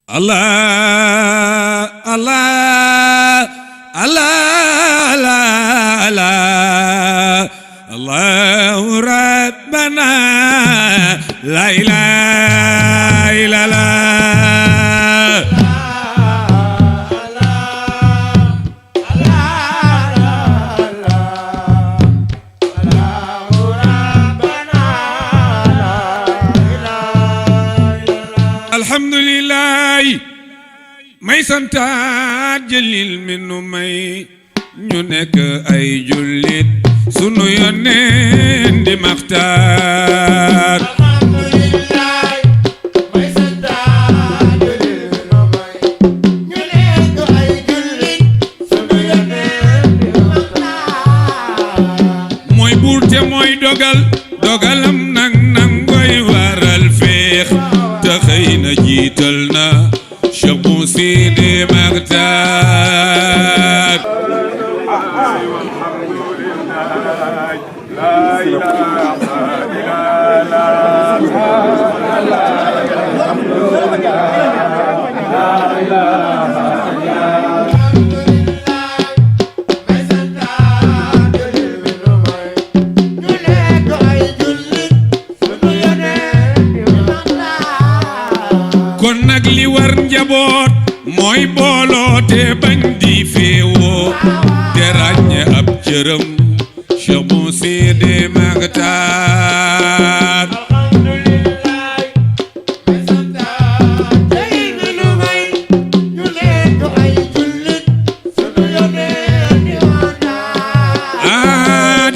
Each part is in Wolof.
الله الله الله الله الله ربنا لا إله إلا الله الحمد لله may santaat jëlil minu may ñu nekk ay jullit sunu yonent di maxtaar alhamdulillah may santaat jëlil minu may ñu nekk ay jullit sunu yonent di maxtaar mooy buur te mooy dogalam nag nangoy waral féex te xëy na jiital na Cheikh Bou Sidi Maxtaar kon nag li war njaboot mooy booloo te bañ di féewoo te ràññe ab cërëm Cheikh Bou Sidi Maxtaar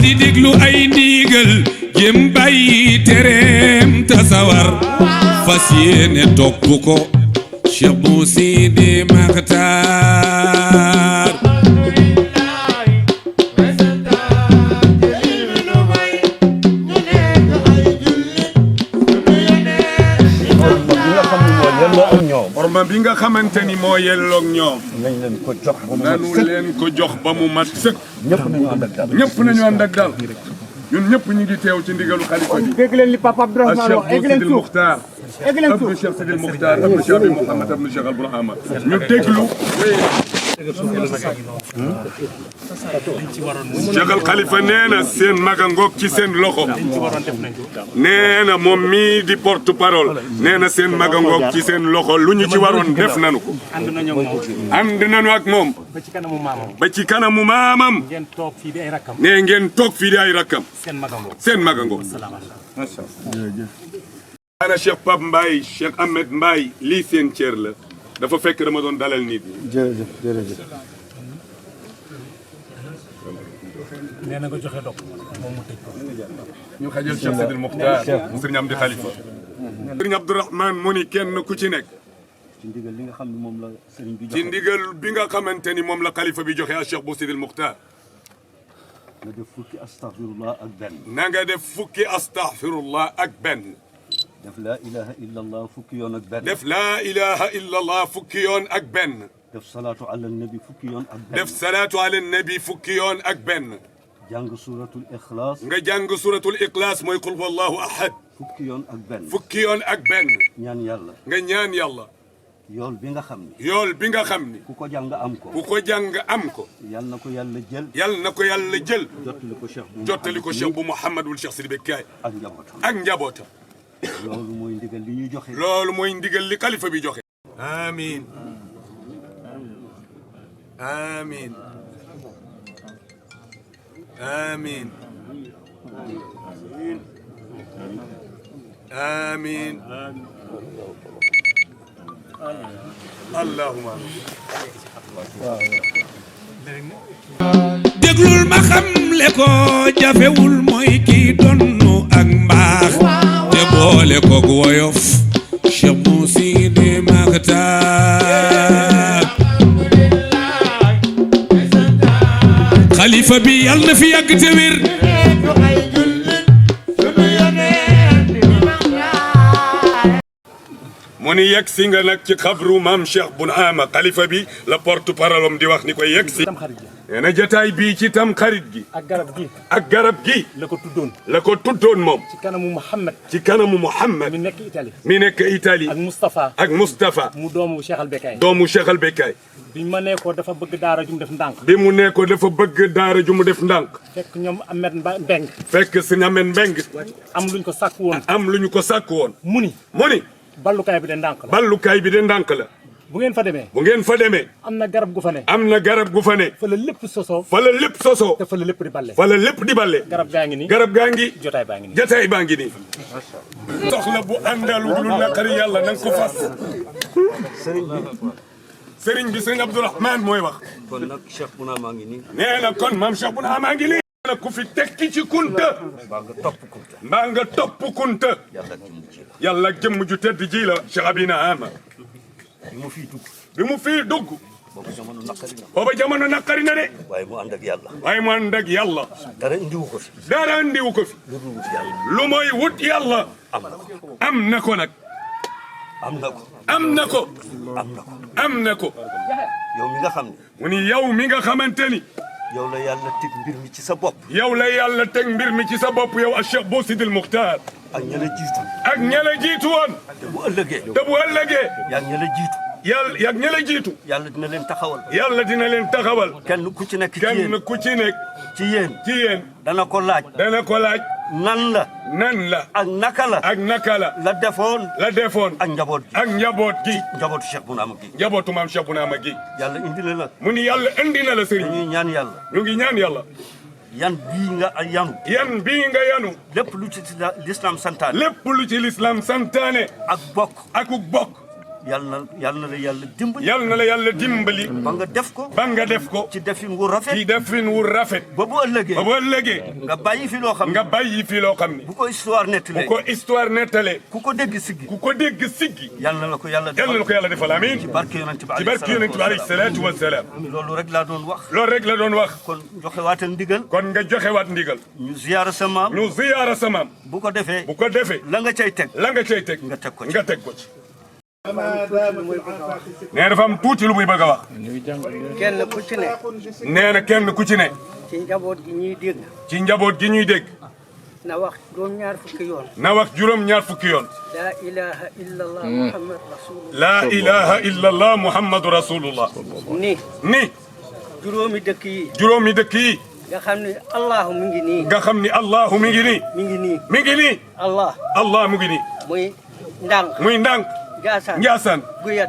di déglu ay ndigal jëm bàyyi tereem tasawar fas yéene topp ko Cheikh Bou Sidi Maxtaar orma bi nga xamante ni moo yelloog ñoom nañ leen ko jox ba mu mat nanu sëkk leen ko jox ba mu mat sëkk ñëpp nañu ànd ak dal ñëpp nañu ànd ak dal ñun ñëpp ñu ngi teew ci ndigalu xalifa bi dégg leen li Papa Abdourahmane wax egg leen Cheikh Bou Sidil suuf Muxtaar egg leen abdou suuf Cheikh Sidil Muxtaar abdou Cheikh Abi Mouhamad abdou Cheikh Al Bourahama ñu déglu Cheikh Al Khalifa nee na seen maga ngoog ci seen loxo nee na moom mii di porte parole nee na seen maga ngoog ci seen loxo lu ñu ci waroon def nanu ko ànd nañu ak moom ba ci kanamu maamam nee ngeen toog fii di ay rakkam seen maga ngoog ana Cheikh Pape Mbaye Cheikh Ahmed Mbaye lii seen cër la dafa fekk dama doon dalal nit ñi jërëjëf jërëjëf nee na nga joxe dog moom mu tëj ko. ñu xajal Cheikh Sidil Muxtaar Sëriñ Amdi Khalifa Sëriñ Abdourahmane mu ni kenn ku ci nekk ci ndigal li nga xam ne moom la sëriñ bi ci ndigal bi nga xamante ni moom la xalifa bi joxe a Cheikh Bou Sidil Muxtaar nga def fukki astaghfirullah ak benn na nga def fukki astaghfirullah ak benn def laa ilaha illa allah fukki yoon ak benn def laa ilaha illa allah fukki yoon ak benn def salaatu ala nabi fukki yoon ak benn def salaatu ala nabi fukki yoon ak benn jàng suratul ixlaas nga jàng suratul ixlaas mooy qul huwallahu ahad fukki yoon ak benn fukki yoon ak benn ñaan yàlla nga ñaan yàlla yool bi nga xam ne yool bi nga xam ni ku ko jàng am ko ku ko jàng am ko yal na ko yàlla jël yàlla na ko yàlla jël jottali ko cheikh bu jottali ko Cheikh Bou Mouhamadul Cheikh Sidibé Kaay ak njabootam ak njabootam loolu mooy ndigal li ñu joxe loolu mooy ndigal li xalifa bi joxe amiin amiin amiin amiin allahumma déglul ma xam le ko jafewul mooy kii donnu ak mbaax te boole koog woyof Cheikh Bou Sidi Maxtaar xalifa bi yàlla na fi yàgg te wér mu ni ni yegg si nga nag ci xabru maam Cheikh Bounama xalifa bi la porte parole am di wax ni koy yegg si. nee na jotaay bii ci tam xarit gi. ak garab gi. ak garab gi. la ko tuddoon. la ko tuddoon moom. ci kanamu Mouhamed. ci kanamu Mouhamed. mi nekk Italie. mi nekk Italie. ak Moustapha. ak Moustapha. mu doomu Cheikh Al Bekkay. doomu Cheikh Al Bekkay. bi ma nee ko dafa bëgg daara ju mu def ndànk. bi mu nee ko dafa bëgg daara ju mu def ndànk. fekk ñoom Ahmed Mbeng. fekk si Ahmed Mbeng. am luñ ko sàkk woon. am luñu ko sàkk woon. mu ni. ballukaay bi de ndànk la. ballukaay bi de ndànk la. bu ngeen fa demee. bu ngeen fa demee. am na garab gu fa ne. am na garab gu fa ne. fa la lépp sosoo. fa la lépp sosoo. te fa la lépp di balle. fa la lépp di balle. garab gaa ngi nii. garab gaa ngi. jotaay baa ngi nii. jotaay baa ngi nii. soxla bu àndalu lu naqari yàlla na nga ko fas. sëriñ bi sëriñ Abdourahmane mooy wax. kon nag Cheikh Bounama ngi nii. nee na kon maam Cheikh Bounama ngi nii. nee na ku fi tekki ci kunta. mbaa nga topp kunta. mbaa nga topp kunta. yàlla jëmm ju tedd ji la Cheikh Abina Ama. bi mu fiy dugg. bi mu fiy dugg. booba jamono naqari na. booba jamono naqari na de. waaye mu ànd ak yàlla. waaye mu ànd ak yàlla. dara indiwu ko fi. dara indiwu ko fi. lu dul wut yàlla. lu mooy wut yàlla. am na ko nag. am na ko. am na ko. am na ko. am na ko. yow mi nga xam ne. mu ni yow mi nga xamante ni. yow la yàlla teg mbir mi ci sa bopp. yow la yàlla teg mbir mi ci sa bopp yow ak Cheikh Bou Sidil Muxtaar. ak ña la jiitu. ak ña la jiitu woon. te bu ëllëgee. te bu ëllëgee. yaa ña la jiitu. yàlla ña la jiitu. yàlla dina leen taxawal. yàlla dina leen taxawal. kenn ku ci nekk ci yéen. kenn ku ci nekk. ci yéen. ci yéen. dana ko laaj. dana ko laaj. nan la. nan la. ak naka la. ak naka la. la defoon. la defoon. ak njaboot gi. ak njaboot gi. njabootu Cheikh Bounama gi. njabootu maam Cheikh Bounama gi. yàlla indi na la. mu ni yàlla indi na la sëriñ. dañuy ñaan yàlla. ñu ngi ñaan yàlla. yan bii nga yanu. yan bii nga yanu. lépp lu ci l'islam santaane. lépp lu ci l'islam santaane. ak bokk. akuk bokk. yàlla na la yàlla dimbali. yàlla na la yàlla dimbali. ba nga def ko. ba nga def ko. ci defin wu rafet. ci defin wu rafet. ba bu ëllëgee. ba bu ëllëgee. nga bàyyi fi loo xam ne. nga bàyyi fi loo xam ne. bu ko histoire nettalee. bu ko histoire nettalee. ku ko dégg siggi. ku ko dégg siggi. yàlla na la ko yàlla defal. yàlla na ko yàlla defal amiin. ci barke yonent bi ci barke yonent bi alayhi salaatu wa salaam. loolu rek laa doon wax. loolu rek la doon wax. kon joxe waatal ndigal. kon nga joxe waat ndigal. ñu ziyaara sa maam. ñu ziyaara sa maam. bu ko defee. bu ko defee. la nga cay teg. la nga cay teg. nga teg ko ci. nga teg ko ci. nee dafa am tuuti lu muy bëgg a wax. kenn ku ci ne. nee na kenn ku ci ne. ci njaboot gi ñuy dégg. ci njaboot gi ñuy dégg. na wax juróom-ñaar fukki yoon. na wax juróom-ñaar fukki yoon. laa ilaha illallah muhammad rasulullah. laa ilaha illallah muhammadu rasulullah. ni. juróomi dëkk yi. juróomi dëkk yi. nga xam ni allahu mi ngi nii. nga xam ni allahu mi ngi nii. mi ngi nii. mi ngi nii. allah mu ngi nii. muy ndànk. muy ndànk. Njaasaan.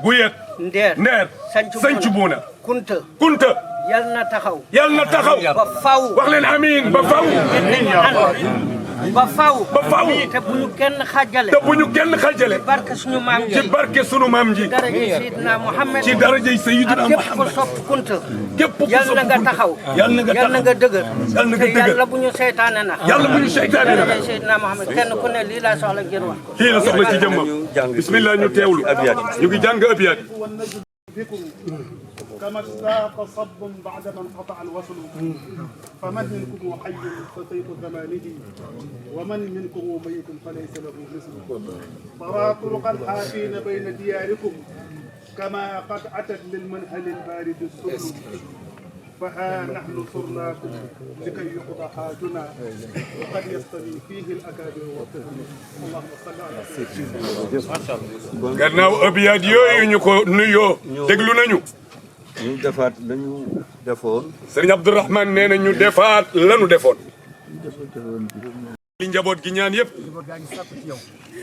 Guyet. Ndeer. Sancu Buuna. Kunta. yal na taxaw. yal na taxaw. ba faw. wax leen amiin ba faw. ba faw. ba faw. te bu ñu kenn xàjjale. te bu ñu kenn xàjjale. ci barke suñu maam ji. ci barke sunu maam ji. darajay Seydina Muhammad. ci darajay Seydina Muhammad. képp ku sopp Kunta. képp ku yal sopp na nga taxaw. yal na nga taxaw. yal na nga dëgër. yal na nga dëgër. yàlla bu ñu seytaane na. yàlla bu ñu seytaane na. darajay Seydina Muhammad kenn ku ne lii laa soxla ngir wax. kii la soxla ci jëmmam. bismillah ñu teewlu. ñu ngi jàng abiyaat. كما اشتاق صب بعدما انقطع الوصل فمن منكم حي فسيف زمانه ومن منكم ميت فليس له مثل ترى طرقا حافين بين دياركم كما قد اتت للمنهل البارد السبل فها نحن صرناكم لكي يقضى حاجنا وقد يستوي فيه الاكابر والطفل اللهم صل على سيدنا gannaaw abiyaat yooyu ñu ko nuyoo déglu nañu. ñu defaat lañu defoon. Sëriñ Abdourahmane nee na ñu defaat lanu defoon. li njaboot gi ñaan yëpp.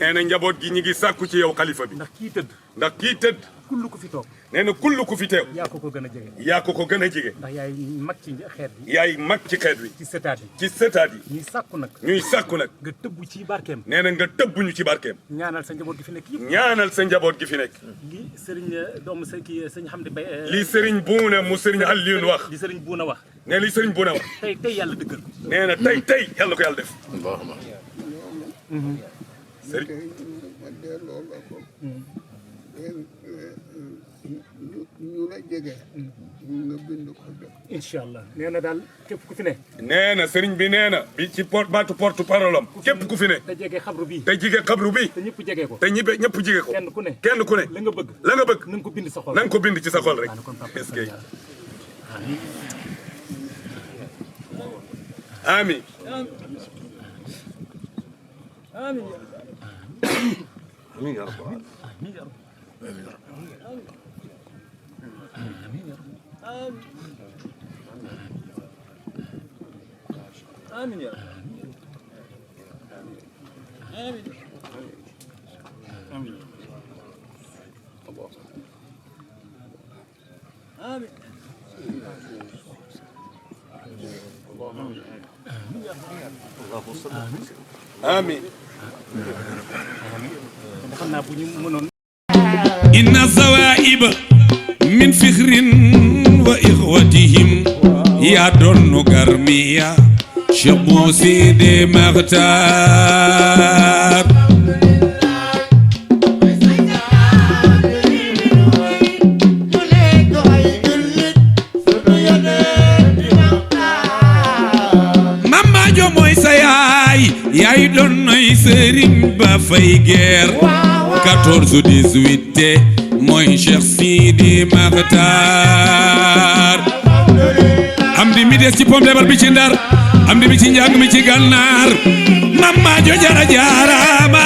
nee na njaboot gi ñi ngi sàkku ci yow xalifa bi. ndax kii tëdd. kull ku fi toog. nee na kull ku fi teew. yaa ko gën a jege. yaa ko gën a jege. ndax yaay mag ci xeet bi. yaay mag ci xeet wi. ci setaat yi. ci setaat yi. ñuy sàkku nag. ñuy sàkku nag. nga tëbb ci barkeem. nee na nga tëbbuñu ci barkeem. ñaanal sa njaboot gi fi nekk yëpp. ñaanal sa njaboot gi fi nekk. lii sëriñ doomu sa kii sëñ Hamdi Bay. lii sëriñ Buuna mu sëriñ Alioune wax. li sëriñ Buuna wax. nee li sëriñ Buuna wax. tey yàlla dëggal ko. nee na tey yàlla ko yàlla def. sëriñ. ñu la jege nga bind ko jox incha allah nee na daal képp ku fi ne. nee na sëriñ bi nee na bi ci baatu porte parole am képp ku fi ne. te jege xabru bii. te jige xabru bi. te ñëpp jege ko. te ñëpp jige ko. kenn ku ne. kenn ku ne. la nga bëgg. la nga bëgg. na nga ko bind sa xol. na nga ko bind ci sa xol rek. est-ce que amiin. amiin yaa rabbal amiin. xam naa bu ñu mënoon. inna zawaiba min fikhrin wa ikhwatihim ya donnu garmiya Cheikh Bou Sidi Makhtar Mamajo mooy sa yaay doon noy Serigne Ba Fay Guer 14-18 mooy Cheikh Sidi Makhtar am di mi des ci pomme de terre bi ci Ndar am di mi ci njàng mi ci Gànnaar Mamajo jara jaarama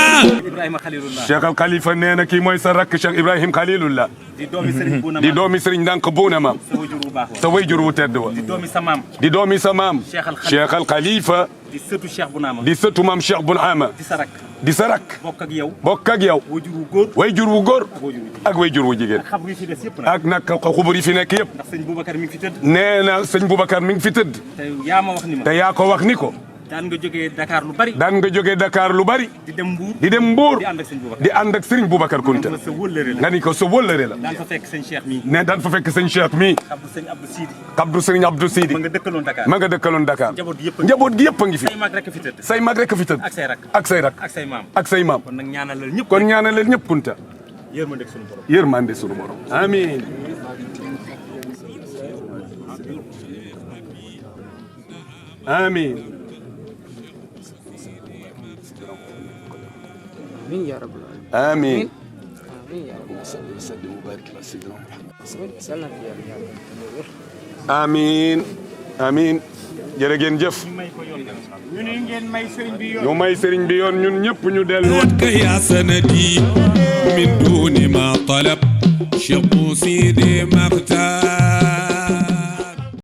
Ibrahima Khalilullah. Cheikh Al Khalifa nee na kii mooy sa rakk Cheikh Ibrahim Khalilullah. di doomi Serigne Bouna di doomi Serigne Ndank Bouna Maam. sa wajur bu baax sa wayjur wu tedd wa. di doomi sa maam. di doomi sa maam. Cheikh Al Khalifa. Cheikh Al Khalifa. di sëtu Cheikh Bounama. di sëtu maam Cheikh Bounama. di sa rakk. di sa rakk. bokk ak yow. bokk ak yow. wajur wu góor. wayjur wu góor. ak wajur wu ak wayjur wu jigéen. jigéen. xabru yi fi des yëpp nag. ak nag xubur yi fi nekk yëpp. ndax sëñ Boubacar mi ngi fi tëdd. nee na sëñ Boubacar mi ngi fi tëdd. te yaa ma wax ni ma. te yaa ko wax ni ko. daan nga jógee Dakar lu bari. daan nga jógee Dakar lu bari. di dem Mbour. di dem Mbour. di ànd ak sëñ Boubacar. di ànd ak Serigne Boubacar Kounta. sa wëllëre la. nga ni ko sa wëllëre la. daan fa fekk sëñ Cheikh mi. ne daan fa fekk sëñ Cheikh mi. xabru sëñ Abdou Sidi. Abdou Serigne Abdou Sidi. ma nga dëkkaloon Dakar. ma nga dëkkaloon Dakar. njaboot gi yëpp njaboot gi yëpp a ngi fi. say mag rek fi tëdd. say mag rek a fi tëdd. ak say rak. ak say rak. ak say maam. ak say maam. kon nag ñaanalal ñëpp. kon ñaanalal ñëpp Kunta. yërmande ak sunu borom. yërmande sunu borom. amiin. amiin. amiin. amiin. amiin. jërë ngeen jëf. ñu ne ngeen may sëriñ bi yoon ñu may sëriñ bi yoon ñun ñëpp ñu dellu. يا سندي من دون ما طلب Cheikh Bou Sidi Makhtar